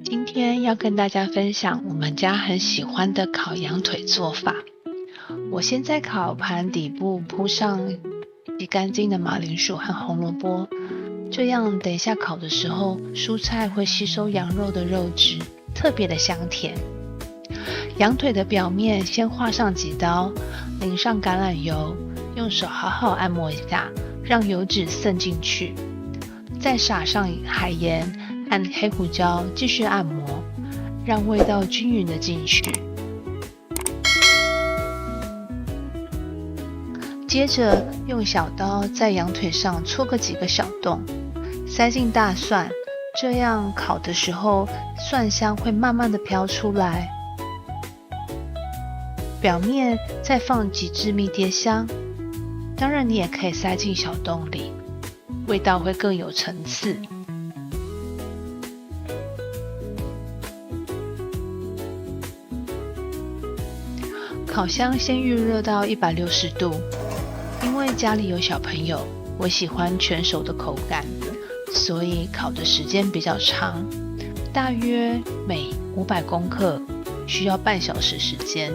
今天要跟大家分享我们家很喜欢的烤羊腿做法。我先在烤盘底部铺上洗干净的马铃薯和红萝卜，这样等一下烤的时候，蔬菜会吸收羊肉的肉质，特别的香甜。羊腿的表面先画上几刀，淋上橄榄油，用手好好按摩一下，让油脂渗进去。再撒上海盐和黑胡椒，继续按摩，让味道均匀的进去。接着用小刀在羊腿上戳个几个小洞，塞进大蒜，这样烤的时候蒜香会慢慢的飘出来。表面再放几支迷迭香，当然你也可以塞进小洞里，味道会更有层次。烤箱先预热到160度，因为家里有小朋友，我喜欢全熟的口感，所以烤的时间比较长，大约每500公克需要半小时时间。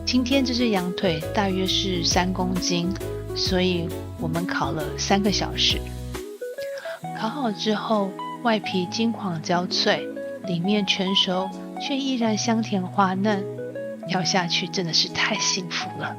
今天这只羊腿大约是3公斤，所以我们烤了3个小时。烤好之后，外皮金黄焦脆，里面全熟，却依然香甜滑嫩，咬下去真的是太幸福了。